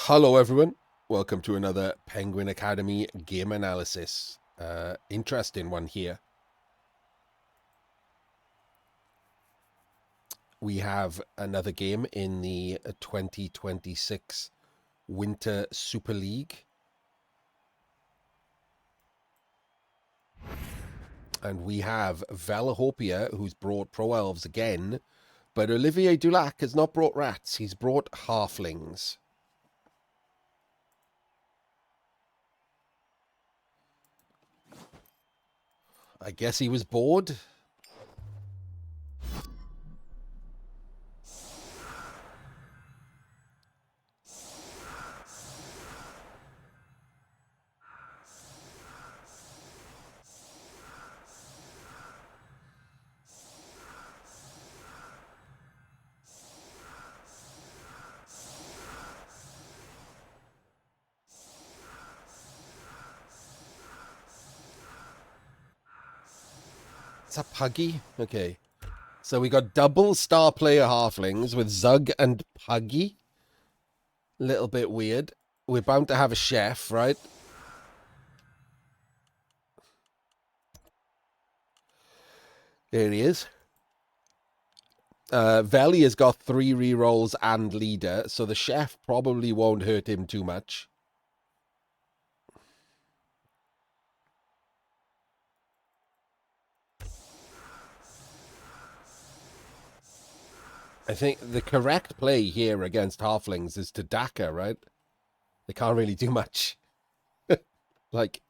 Hello everyone, welcome to another Penguin Academy game analysis. Interesting one here. We have another game in the 2026 Winter Super League. And we have Velihopea, who's brought Pro Elves again, but Olivier Dulac has not brought rats, he's brought halflings. I guess he was bored. Is that Puggy? Okay. So we got double star player halflings with Zug and Puggy. Little bit weird. We're bound to have a chef, right? There he is. Veli has got 3 rerolls and leader, so the chef probably won't hurt him too much. I think the correct play here against halflings is to Daka, right? They can't really do much. Like,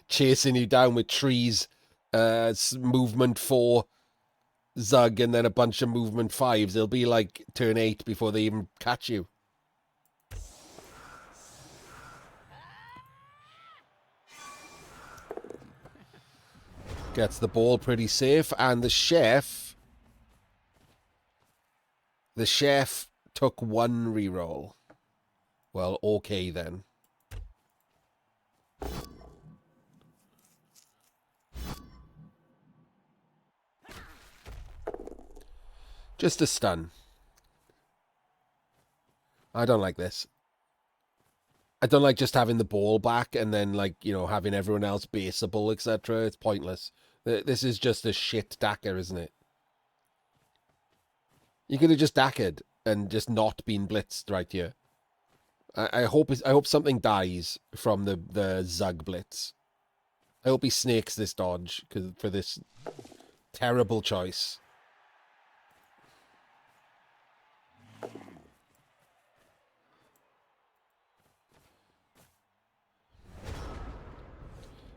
chasing you down with trees, movement 4, Zug, and then a bunch of movement 5s. It'll be like turn 8 before they even catch you. Gets the ball pretty safe, and the chef took 1 reroll. Well, okay then. Just a stun. I don't like this. I don't like just having the ball back and then, like, you know, having everyone else baseable, etc. It's pointless. This is just a shit Dacker, isn't it? You could have just Dackered and just not been blitzed right here. I hope something dies from the Zug blitz. I hope he snakes this dodge for this terrible choice.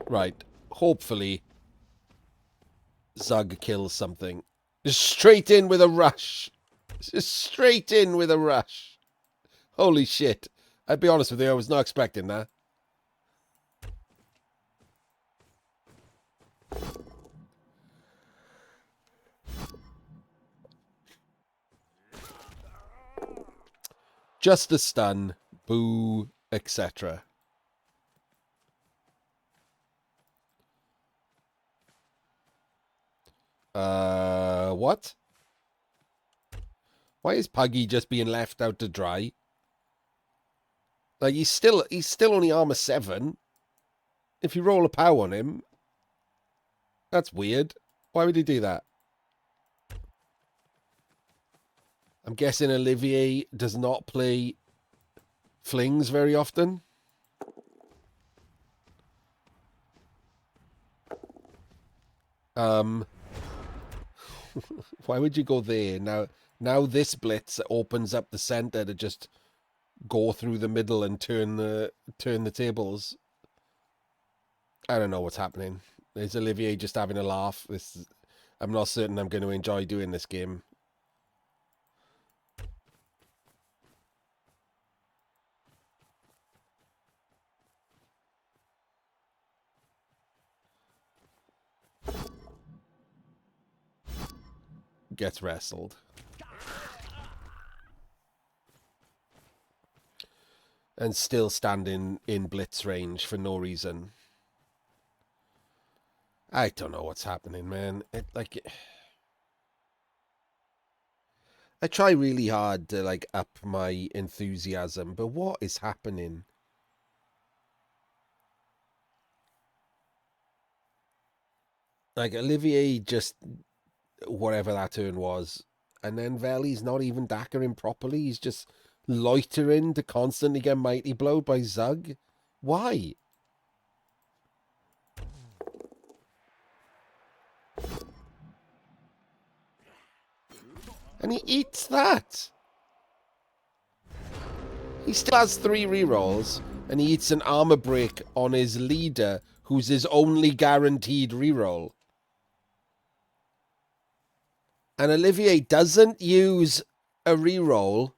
Right. Hopefully, Zug kills something. Just straight in with a rush. Just straight in with a rush. Holy shit. I'd be honest with you, I was not expecting that. Just a stun. Boo, etc. What? Why is Puggy just being left out to dry? Like, he's still only armor 7. If you roll a POW on him, that's weird. Why would he do that? I'm guessing Olivier does not play flings very often. Why would you go there? Now this blitz opens up the center to just go through the middle and turn the tables. I don't know what's happening. Is Olivier just having a laugh? I'm not certain I'm going to enjoy doing this game. Gets wrestled. And still standing in blitz range for no reason. I don't know what's happening, man. I try really hard to, like, up my enthusiasm, but what is happening? Like, Olivier just, whatever that turn was, and then Veli's not even dackering properly. He's just loitering to constantly get mighty blowed by Zug. Why? And he eats that. He still has 3 rerolls, and he eats an armor break on his leader, who's his only guaranteed reroll. And Olivier doesn't use a reroll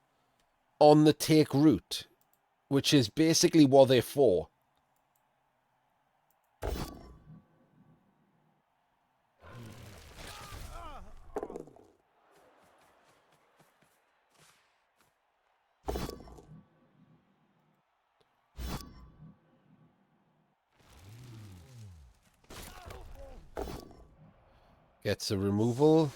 on the take route, which is basically what they're for. Gets a removal.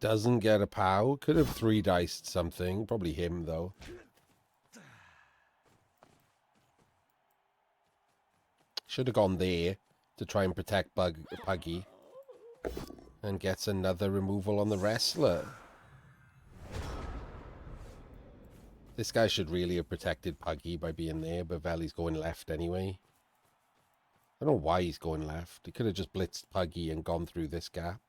Doesn't get a POW. Could have 3-diced something. Probably him, though. Should have gone there to try and protect Puggy. And gets another removal on the wrestler. This guy should really have protected Puggy by being there, but Veli's going left anyway. I don't know why he's going left. He could have just blitzed Puggy and gone through this gap.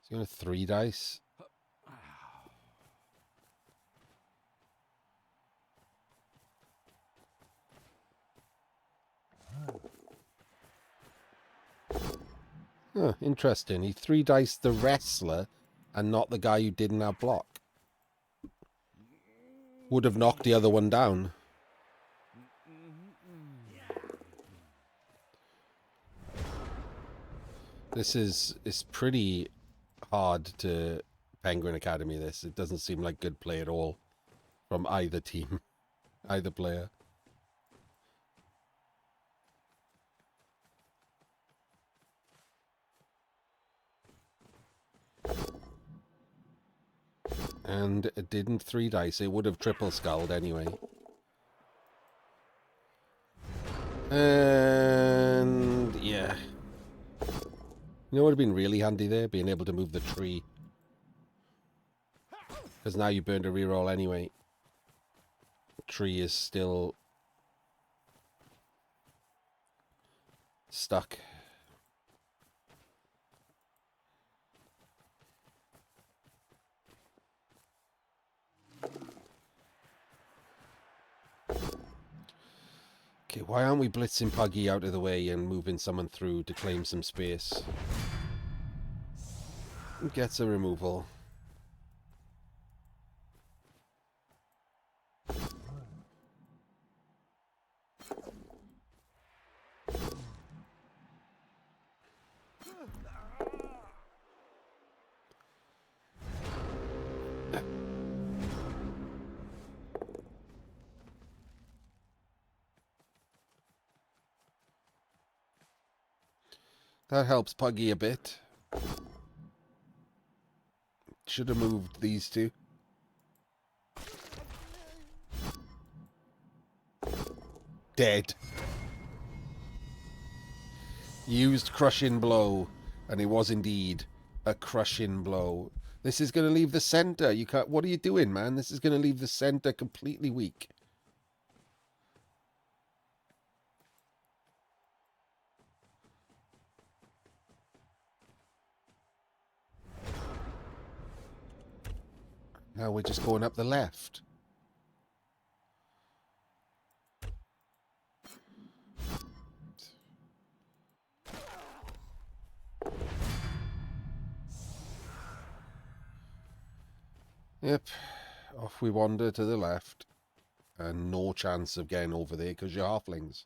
He's going to 3-dice. Huh, interesting. He 3-diced the wrestler and not the guy who didn't have block. Would have knocked the other one down. This is pretty hard to Penguin Academy, this. It doesn't seem like good play at all from either team, either player. And it didn't 3-dice. It would have triple skulled anyway. And yeah. You know what would have been really handy there? Being able to move the tree. Because now you burned a reroll anyway. The tree is still stuck. Okay, why aren't we blitzing Puggy out of the way and moving someone through to claim some space? Gets a removal. That helps Puggy a bit. Should have moved these two. Dead. Used crushing blow, and it was indeed a crushing blow. This is going to leave the center. You can't. What are you doing, man? This is going to leave the center completely weak. Now we're just going up the left. Yep. Off we wander to the left. And no chance of getting over there because you're halflings.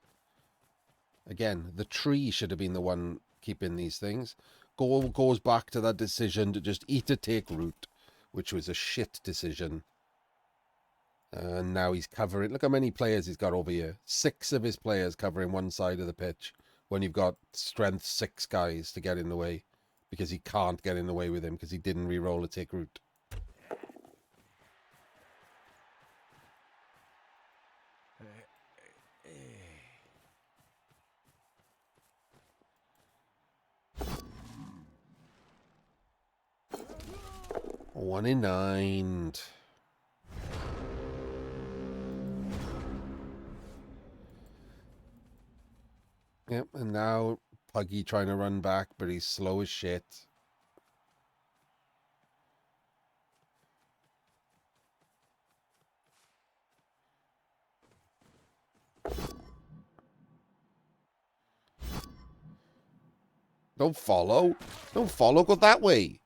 Again, the tree should have been the one keeping these things. Goes back to that decision to just eat or take root, which was a shit decision. And now he's covering... Look how many players he's got over here. 6 of his players covering one side of the pitch when you've got strength 6 guys to get in the way. Because he can't get in the way with him because he didn't re-roll a take root. One in 9. Yep, and now Puggy trying to run back, but he's slow as shit. Don't follow. Don't follow. Go that way.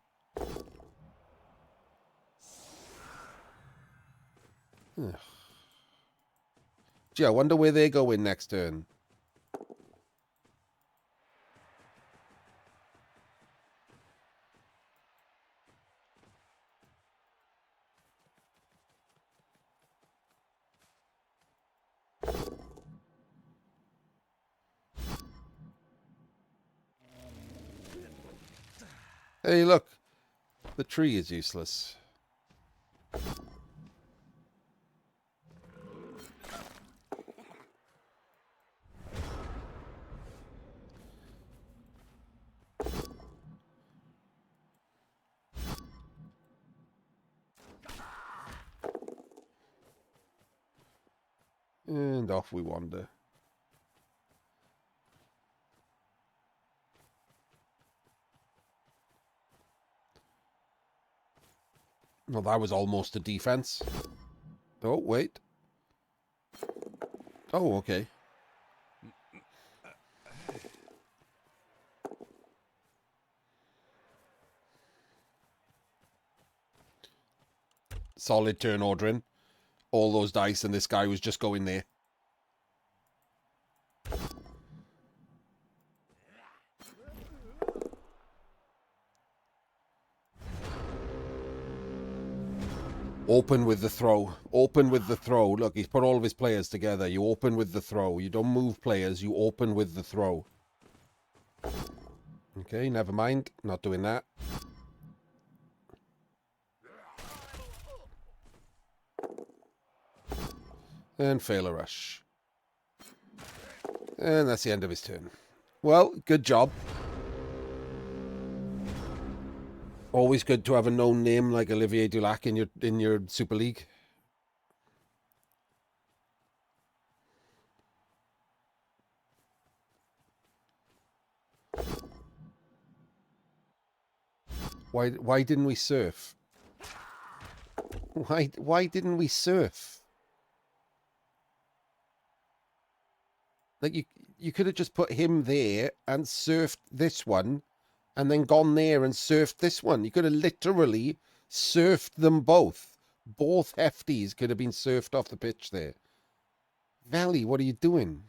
Ugh. Gee, I wonder where they're going next turn. Hey, look. The tree is useless. And off we wander. Well, that was almost a defense. Oh, wait. Oh, okay. Solid turn ordering. All those dice and this guy was just going there. Open with the throw. Open with the throw. Look, he's put all of his players together. You open with the throw. You don't move players. You open with the throw. Okay, never mind. Not doing that. And fail a rush. And that's the end of his turn. Well, good job. Always good to have a known name like Olivier Dulac in your Super League. Why didn't we surf? Why didn't we surf? Like you could have just put him there and surfed this one and then gone there and surfed this one. You could have literally surfed them both. Both hefties could have been surfed off the pitch there. Valley, what are you doing?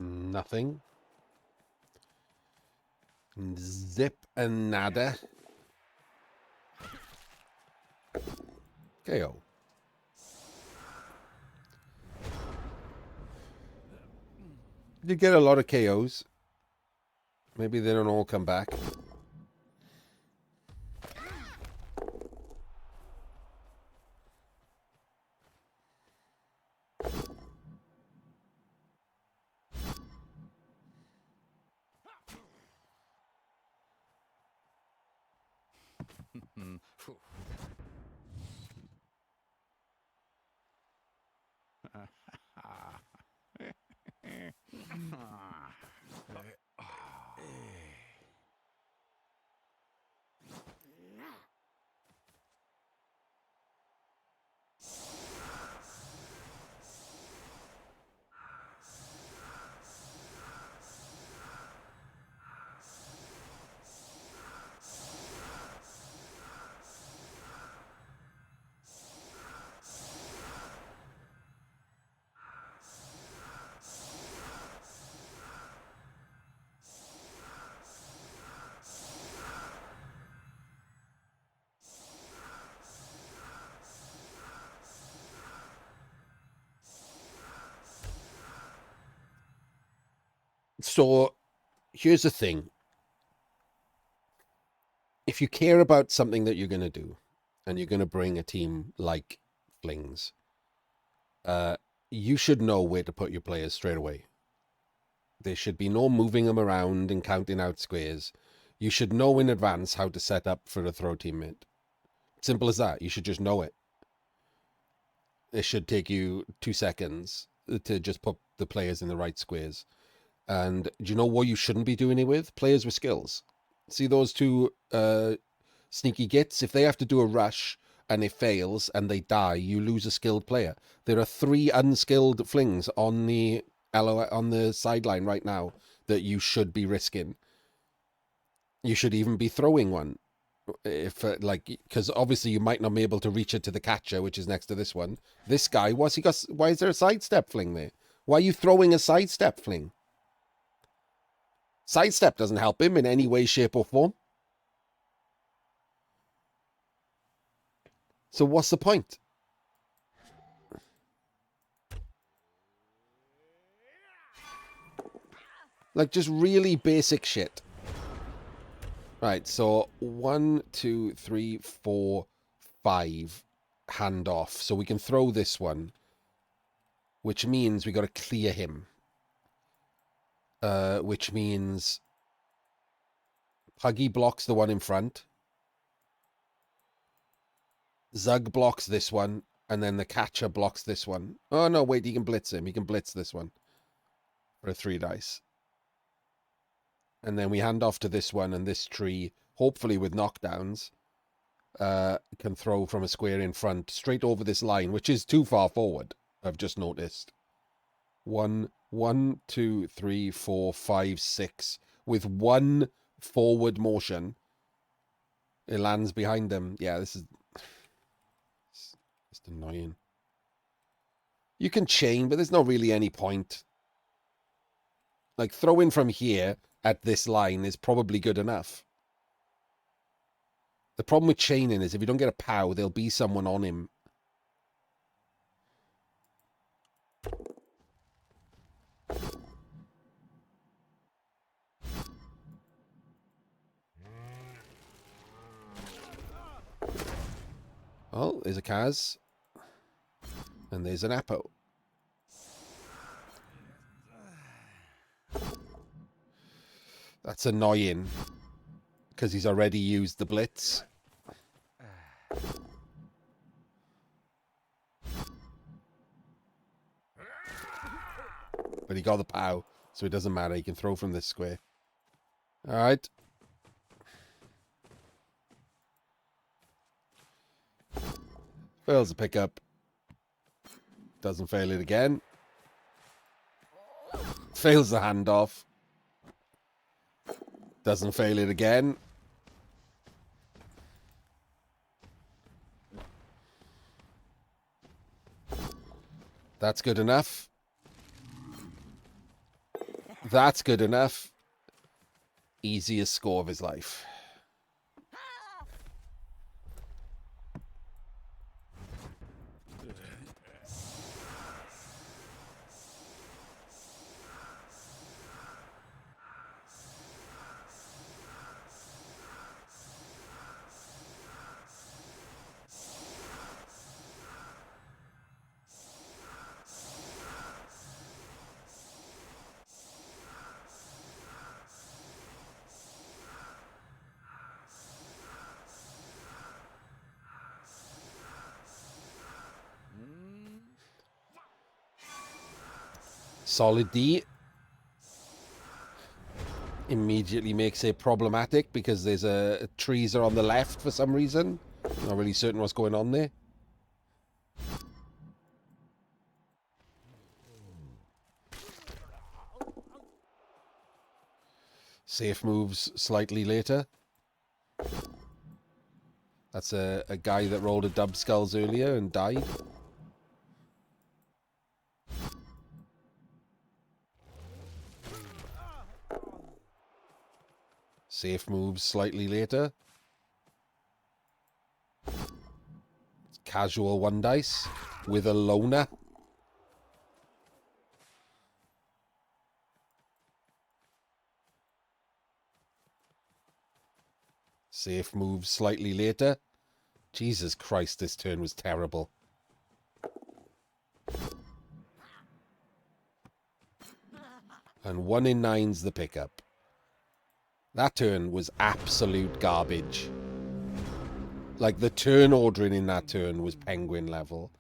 Nothing. Zip and nada. KO. You get a lot of KOs. Maybe they don't all come back. So here's the thing. If you care about something that you're going to do, and you're going to bring a team like Flings, you should know where to put your players straight away. There should be no moving them around and counting out squares. You should know in advance how to set up for a throw teammate. Simple as that. You should just know it. It should take you 2 seconds to just put the players in the right squares. And do you know what you shouldn't be doing it with? Players with skills. See those two sneaky gits? If they have to do a rush and it fails and they die, you lose a skilled player. There are 3 unskilled Flings on the sideline right now that you should be risking. You should even be throwing one. If because obviously you might not be able to reach it to the catcher, which is next to this one. This guy, why is there a sidestep Fling there? Why are you throwing a sidestep Fling? Sidestep doesn't help him in any way, shape, or form. So what's the point? Like, just really basic shit. Right, so 1, 2, 3, 4, 5 hand off. So we can throw this one, which means we got to clear him. Which means Puggy blocks the one in front. Zug blocks this one, and then the catcher blocks this one. Oh, no, wait, he can blitz him. He can blitz this one for a 3 dice. And then we hand off to this one, and this tree, hopefully with knockdowns, can throw from a square in front straight over this line, which is too far forward, I've just noticed. 1, 2, 3, 4, 5, 6. With 1 forward motion, it lands behind them. Yeah, this is just annoying. You can chain, but there's not really any point. Like, throwing from here at this line is probably good enough. The problem with chaining is if you don't get a POW, there'll be someone on him. Oh, there's a Kaz. And there's an Apo. That's annoying. Because he's already used the blitz. But he got the POW, so it doesn't matter. He can throw from this square. Alright. Fails the pickup. Doesn't fail it again. Fails the handoff. Doesn't fail it again. That's good enough. That's good enough. Easiest score of his life. Solid D. Immediately makes it problematic because there's trees are on the left for some reason. Not really certain what's going on there. Safe moves slightly later. That's a guy that rolled a dub skulls earlier and died. Safe moves slightly later. Casual one dice with a loner. Safe moves slightly later. Jesus Christ, this turn was terrible. And 1 in 9's the pickup. That turn was absolute garbage. Like, the turn ordering in that turn was penguin level.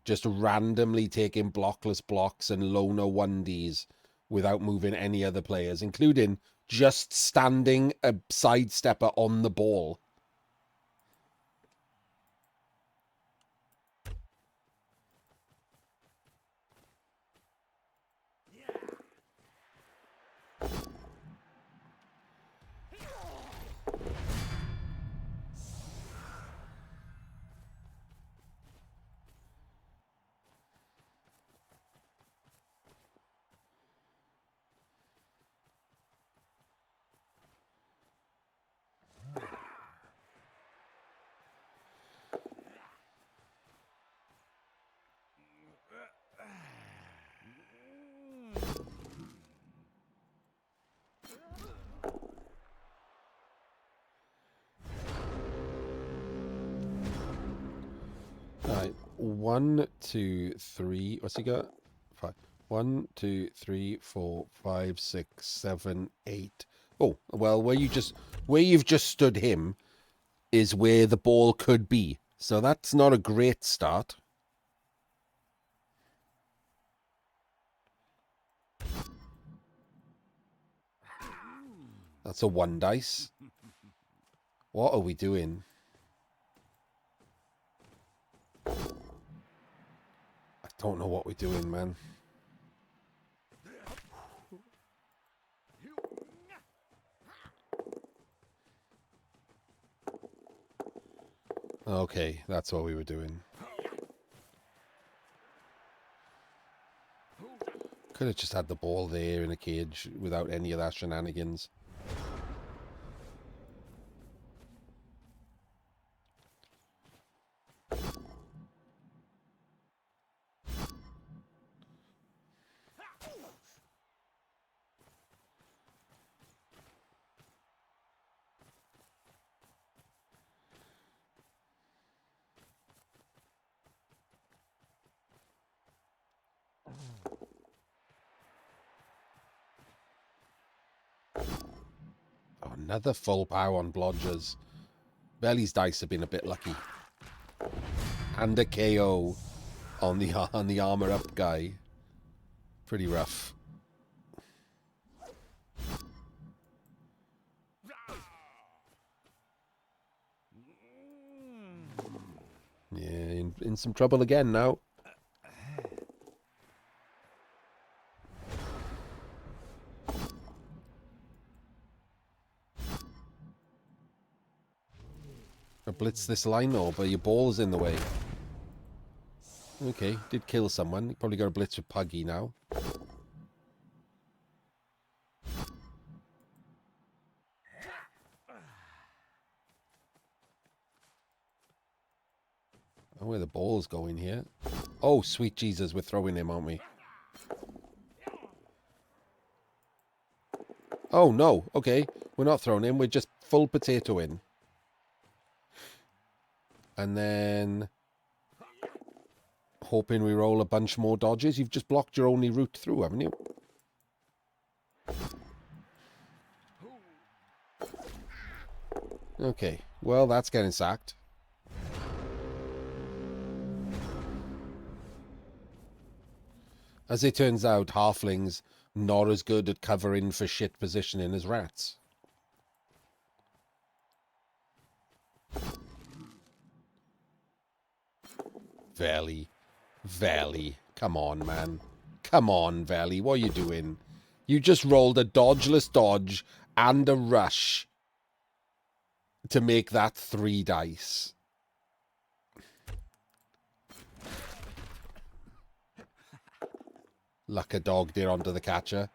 Just randomly taking blockless blocks and loner 1Ds without moving any other players, including just standing a sidestepper on the ball. Alright, 1, 2, 3. What's he got? 5. 1, 2, 3, 4, 5, 6, 7, 8. Oh, well, where you've just stood him is where the ball could be. So that's not a great start. That's a 1 dice. What are we doing? I don't know what we're doing, man. Okay, that's what we were doing. Could have just had the ball there in a cage without any of that shenanigans. Oh, another full power on Blodgers. Belly's dice have been a bit lucky. And a KO on the armor up guy. Pretty rough. Yeah, in some trouble again now. Blitz this line though, but your ball's in the way. Okay, did kill someone. You probably got a blitz with Puggy now. Oh, where the ball's going here. Oh, sweet Jesus, we're throwing him, aren't we? Oh, no. Okay, we're not throwing him. We're just full potato in. And then hoping we roll a bunch more dodges. You've just blocked your only route through, haven't you? Okay, well, that's getting sacked. As it turns out, halflings not as good at covering for shit positioning as rats. Veli. Come on, man. Come on, Veli. What are you doing? You just rolled a dodgeless dodge and a rush to make that 3 dice. Luck a dog there onto the catcher.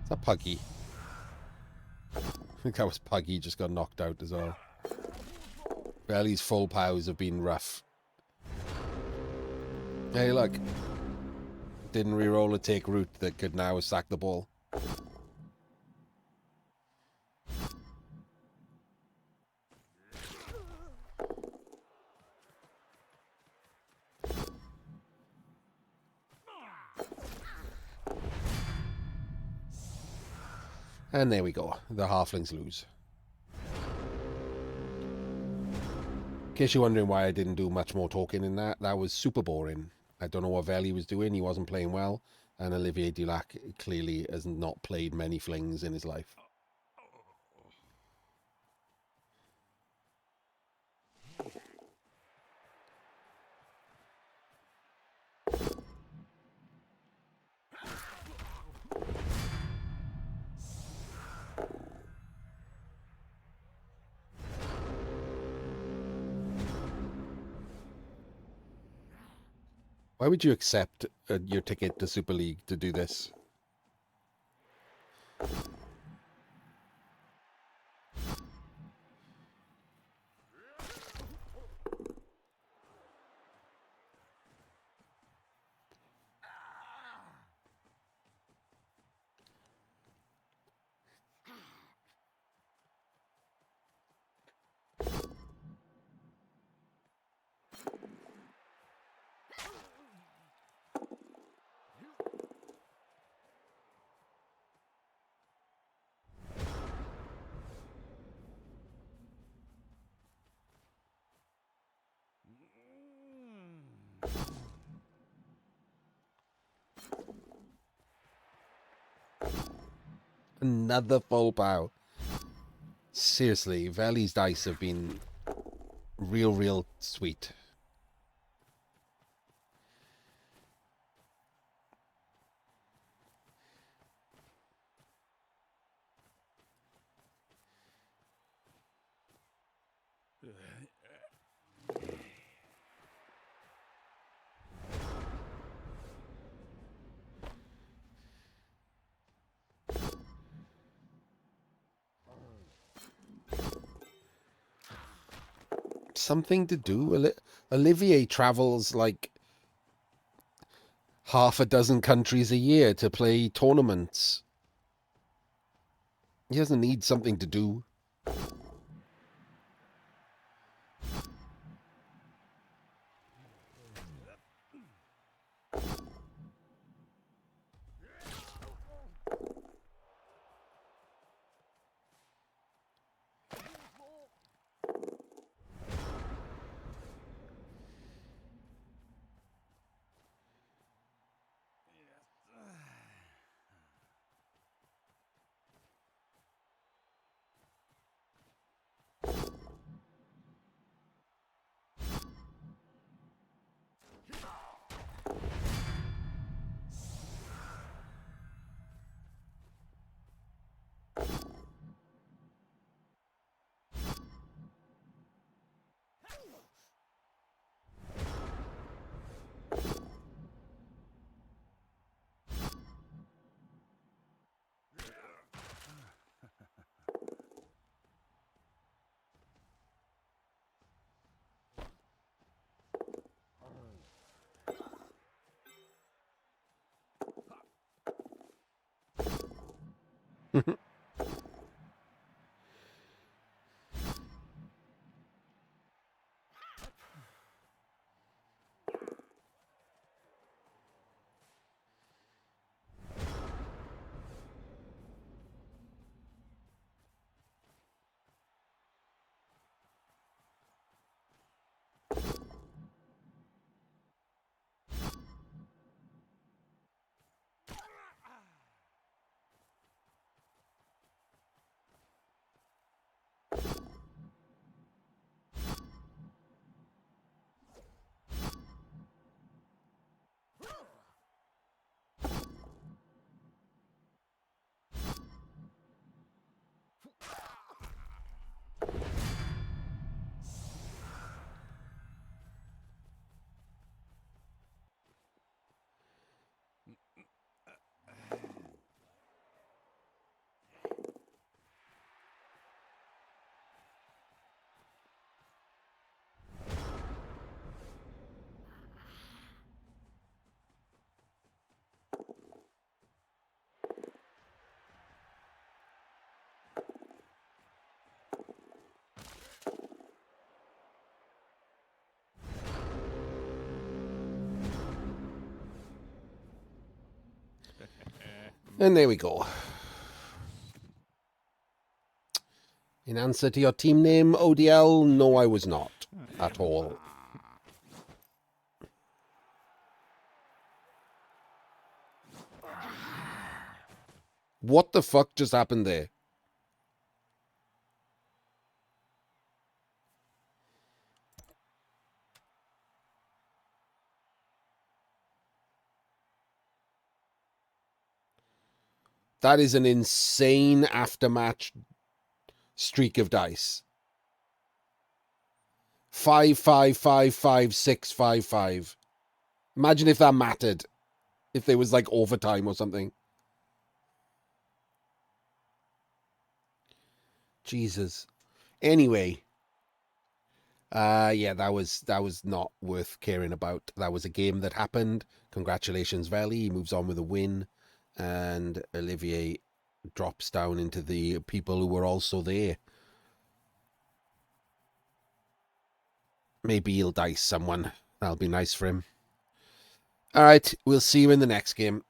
Is that Puggy? I think that was Puggy just got knocked out as well. Veli's full powers have been rough. Hey, look. Didn't re-roll a take root that could now sack the ball. And there we go. The halflings lose. In case you're wondering why I didn't do much more talking in that, that was super boring. I don't know what Veli was doing. He wasn't playing well. And Olivier Dulac clearly has not played many flings in his life. Why would you accept your ticket to Super League to do this? Another full pow. Seriously, Veli's dice have been real sweet. Something to do. Olivier travels like half a dozen countries a year to play tournaments. He doesn't need something to do. And there we go. In answer to your team name, ODL, no, I was not. At all. What the fuck just happened there? That is an insane after-match streak of dice. 5, 5, 5, 5, 6, 5, 5. Imagine if that mattered. If there was like overtime or something. Jesus. Anyway. Yeah, that was not worth caring about. That was a game that happened. Congratulations, Veli. He moves on with a win. And Olivier drops down into the people who were also there. Maybe he'll dice someone. That'll be nice for him. All right, we'll see you in the next game.